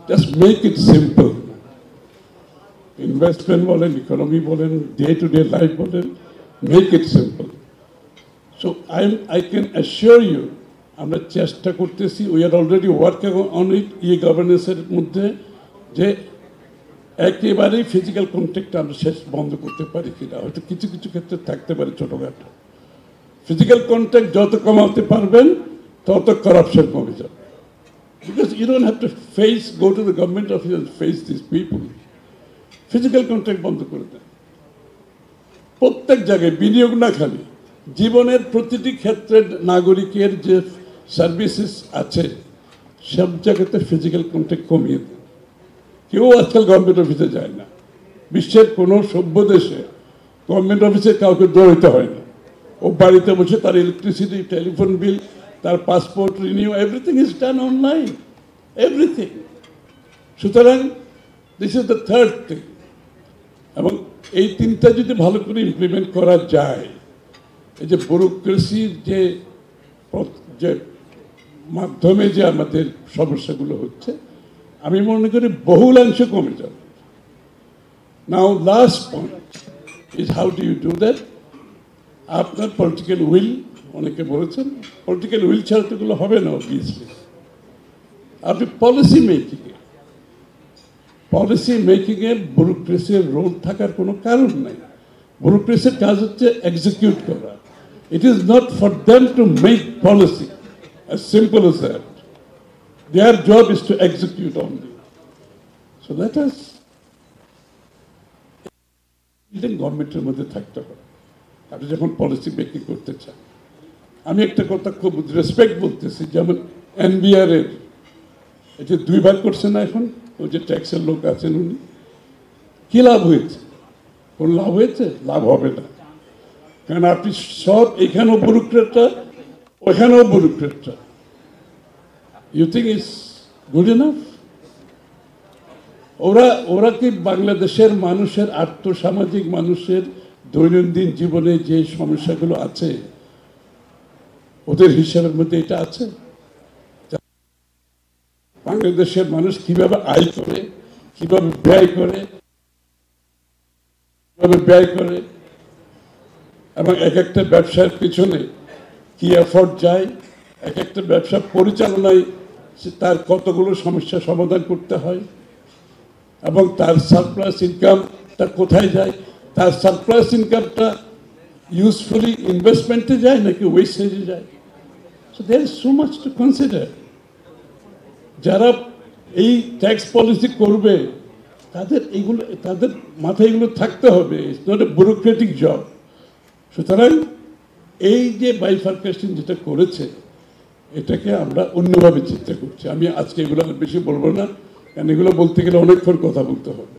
Just make it simple. Investment bolen, economy bolen, day-to-day life bolen, make it simple. So I can assure you, আমরা চেষ্টা করতেছি, we are already working on it, e-governance-এর মধ্যে, যে একেবারেই physical contact আমরা শেষ বন্ধ করতে পারি কিনা। হয়তো কিছু কিছু ক্ষেত্রে থাকতে পারে ছোটখাটো। ফিজিক্যাল কন্ট্যাক্ট যত কমাতে পারবেন তত করাপশন কমে যাবে। Because you don't have to go to the government office and face these people. Physical contact বন্ধ করে দেন। প্রত্যেক জায়গায় বিনিয়োগ না, খালি জীবনের প্রতিটি ক্ষেত্রে নাগরিকের যে সার্ভিসেস আছে সব জায়গাতে ফিজিক্যাল কন্ট্যাক্ট কমিয়ে দেন। কেউ আজকাল গভর্নমেন্ট অফিসে যায় না। বিশ্বের কোনো সভ্য দেশে গভর্নমেন্ট অফিসে কাউকে দৌড়াতে হয় না। ও বাড়িতে বসে তার ইলেকট্রিসিটি, টেলিফোন বিল, তার passport renew, everything is done online, everything. সুতরাং this is the third thing. এবং এই তিনটা যদি ভালো করে ইমপ্লিমেন্ট করা যায়, এই যে ব্যুরোক্রেসির যে মাধ্যমে যে আমাদের সমস্যাগুলো হচ্ছে, আমি মনে করি বহুলাংশে কমে যাবে। Now last point is how do you do that. আপনার পলিটিক্যাল উইল, অনেকে বলেছেন পলিটিক্যাল উইল ছাড়া তো এগুলো হবে না অবভিয়াসলি। আপনি পলিসি মেকিংয়ে ব্যুরোক্রেসির রোল থাকার কোনো কারণ নাই। ব্যুরোক্রেসির কাজ হচ্ছে এক্সিকিউট করা। It is not for them to make policy, as simple as that. Their job is to execute only. So let us গভর্নমেন্টের মধ্যে থাকতে হবে। আপনি যখন পলিসি মেকিং করতে চান, আমি একটা কথা খুব রেসপেক্ট বলতেছি, যেমন NBR এর এটা 2 ভাগ করছে না এখন, ওই যে ট্যাক্সের লোক আছেন উনি, কি লাভ হয়েছে? কোন লাভ হয়েছে? লাভ হবে না। কারণ আপনি সব এখানেও ব্যুরোক্রেটরা, ওখানেও ব্যুরোক্রেটরা। You think it's good enough? ওরা কি বাংলাদেশের মানুষের, আর্থসামাজিক মানুষের দৈনন্দিন জীবনে যে সমস্যাগুলো আছে ওদের হিসাবের মধ্যে এটা আছে? বাংলাদেশের মানুষ কিভাবে আয় করে, কিভাবে ব্যয় করে, এবং এক একটা ব্যবসার পিছনে কি এফোর্ট যায়, এক একটা ব্যবসা পরিচালনায় তার কতগুলো সমস্যা সমাধান করতে হয়, এবং তার সারপ্লাস ইনকামটা কোথায় যায়, তার সারপ্লাস ইনকামটা ইউজফুলি ইনভেস্টমেন্টে যায় নাকি ওয়েস্টেজে যায়। So there is so much to consider. যারা এই ট্যাক্স পলিসি করবে তাদের মাথায় এগুলো থাকতে হবে। It's not a bureaucratic job. সুতরাং এই যে বাইফার্কেশন যেটা করেছে, এটাকে আমরা অন্যভাবে চিন্তা করছি। আমি আজকে এগুলো বেশি বলবো না, কারণ এগুলো বলতে গেলে অনেকক্ষণ কথা বলতে হবে।